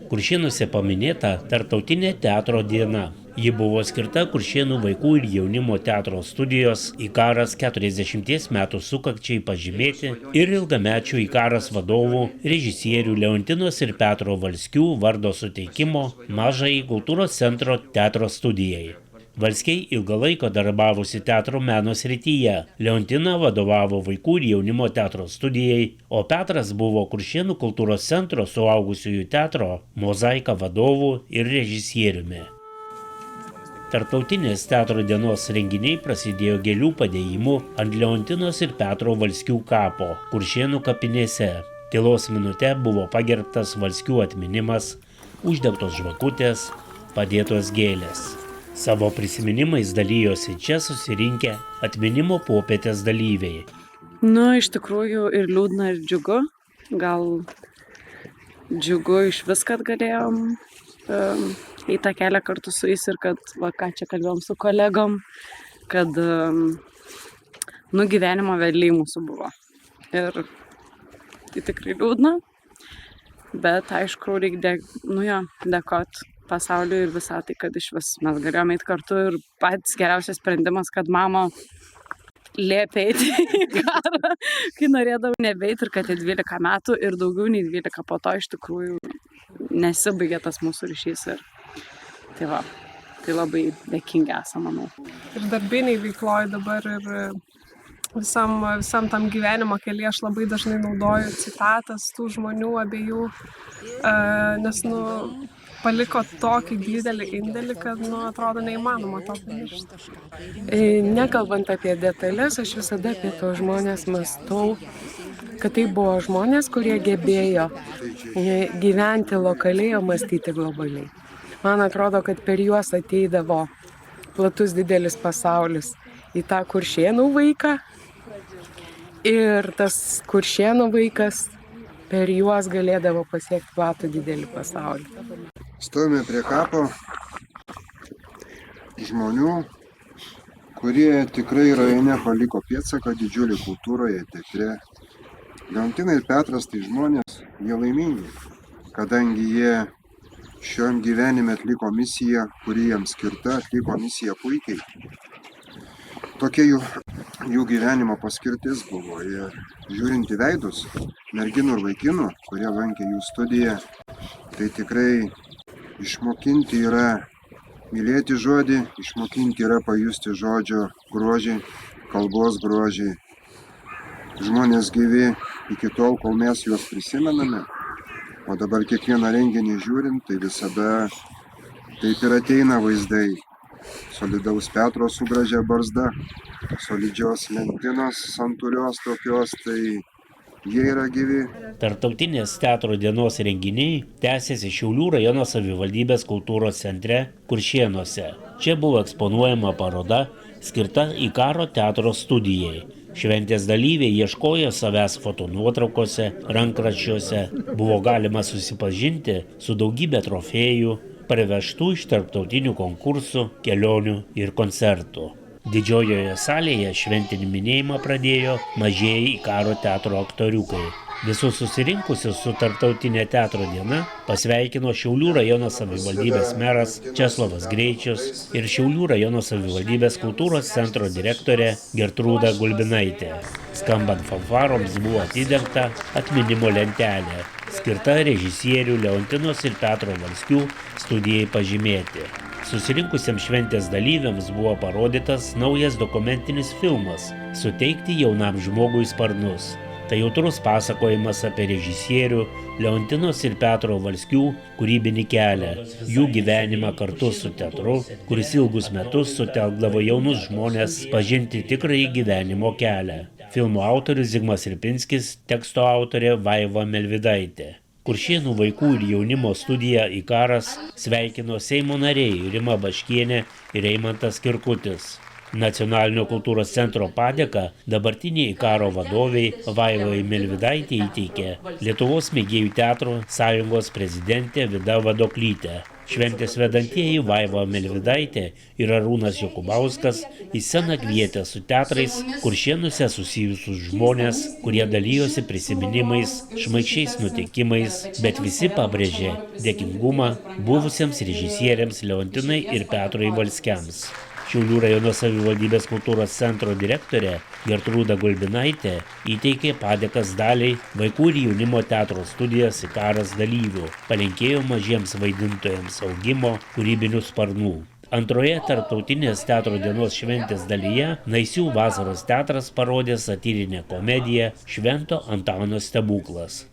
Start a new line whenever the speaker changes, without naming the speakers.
Kuršėnuose paminėta Tarptautinė teatro diena. Ji buvo skirta Kuršėnų vaikų ir jaunimo teatro studijos Ikaras 40 metų sukakčiai pažymėti ir ilgamečių Ikaras vadovų, režisierių Leontinos ir Petro Valskių vardo suteikimo Mažajai kultūros centro teatro studijai. Valskiai ilgą laiką darbavusi teatro meno srityje. Leontina vadovavo vaikų ir jaunimo teatro studijai, o Petras buvo Kuršėnų kultūros centro suaugusiųjų teatro Mozaika vadovu ir režisieriumi. Tarptautinės teatro dienos renginiai prasidėjo gėlių padėjimu ant Leontinos ir Petro Valskių kapo Kuršėnų kapinėse. Tylos minute buvo pagerbtas Valskių atminimas, uždegtos žvakutės, padėtos gėlės. Savo prisiminimais dalijosi čia susirinkę atminimo popietės dalyviai.
Iš tikrųjų ir liūdna, ir džiugu. Gal džiugu iš vis, kad galėjom į tą kelią kartu su jais ir kad, ką čia kalbėjom su kolegom, kad gyvenimo vedliai mūsų buvo. Ir tai tikrai liūdna, bet aišku, reikia dėkoti pasauliui ir visatai, kad iš vis mes galėjome eiti kartu ir pats geriausias sprendimas, kad mama liepė eiti į karą, kai norėdavau nebeiti ir kad 12 metų ir daugiau nei 12 po to iš tikrųjų nesibaigė tas mūsų ryšys ir tai labai dėkingi esame, manau.
Ir darbiniai veikloj dabar ir visam tam gyvenimo kelyje aš labai dažnai naudoju citatas tų žmonių abiejų, nes paliko tokį didelį indėlį, kad atrodo neįmanoma to pamiršti.
Nekalbant apie detalės, aš visada apie tos žmonės mąstau, kad tai buvo žmonės, kurie gebėjo gyventi lokaliai, o mąstyti globaliai. Man atrodo, kad per juos ateidavo platus didelis pasaulis į tą Kuršėnų vaiką ir tas Kuršėnų vaikas per juos galėdavo pasiekti platų didelį pasaulį.
Stovime prie kapo žmonių, kurie tikrai rajone paliko pėdsaką didžiulį kultūroje, teatre. Leontina ir Petras tai žmonės, jie laimingi, kadangi jie šiam gyvenime atliko misiją, kuri jiems skirta, atliko misiją puikiai. Tokia jų gyvenimo paskirtis buvo. Ir žiūrint į veidus, merginų ir vaikinų, kurie lankė jų studiją, tai tikrai išmokinti yra mylėti žodį, išmokinti yra pajusti žodžio grožį, kalbos grožį. Žmonės gyvi iki tol, kol mes juos prisimename, o dabar kiekvieną renginį žiūrint, tai visada taip ir ateina vaizdai. Solidaus Petro su gražia barzda, solidžios Leontinos santūrios tokios, tai jie yra gyvi.
Tarptautinės teatro dienos renginiai tęsėsi Šiaulių rajono savivaldybės kultūros centre Kuršėnuose. Čia buvo eksponuojama paroda skirta Ikaro teatro studijai. Šventės dalyviai ieškojo savęs fotonuotraukose, rankraščiuose. Buvo galima susipažinti su daugybė trofėjų, parvežtų iš tarptautinių konkursų, kelionių ir koncertų. Didžiojoje salėje šventinį minėjimą pradėjo mažieji Ikaro teatro aktoriukai. Visus susirinkusius su Tarptautinė teatro diena pasveikino Šiaulių rajono savivaldybės meras Česlovas Greičius ir Šiaulių rajono savivaldybės kultūros centro direktorė Gertrūda Gulbinaitė. Skambant fanfaroms buvo atidengta atminimo lentelė, skirta režisierių Leontinos ir Petro Valskių studijai pažymėti. Susirinkusiems šventės dalyviams buvo parodytas naujas dokumentinis filmas «Suteikti jaunam žmogui sparnus». Tai jautrus pasakojimas apie režisierių Leontinos ir Petro Valskių kūrybinį kelią, jų gyvenimą kartu su teatru, kuris ilgus metus sutelkdavo jaunus žmonės pažinti tikrąjį gyvenimo kelią. Filmo autorius Zigmas Ripinskis, teksto autorė Vaiva Melvidaitė. Kuršėnų vaikų ir jaunimo studija Ikaras sveikino Seimo nariai Rima Baškienė ir Eimantas Kirkutis. Nacionalinio kultūros centro padėką dabartiniai Ikaro vadoviai Vaivai Melvidaitė įteikė Lietuvos mėgėjų teatro sąjungos prezidentė Vida Vadoklytė. Šventės vedantieji Vaiva Melvidaitė ir Arūnas Jokubauskas į sceną kvietė su teatrais Kuršėnuose susijusius žmonės, kurie dalijosi prisiminimais, šmaikščiais nutikimais, bet visi pabrėžė dėkingumą buvusiems režisieriams Leontinai ir Petrui Valskiams. Šiaulių rajono savivaldybės kultūros centro direktorė Gertrūda Gulbinaitė įteikė padėkas daliai vaikų ir jaunimo teatro studijos Ikaras dalyvių, palinkėjo mažiems vaidintojams augimo, kūrybinių sparnų. Antroje tarptautinės teatro dienos šventės dalyje Naisių vasaros teatras parodė satyrinę komediją Švento Antano stebuklas.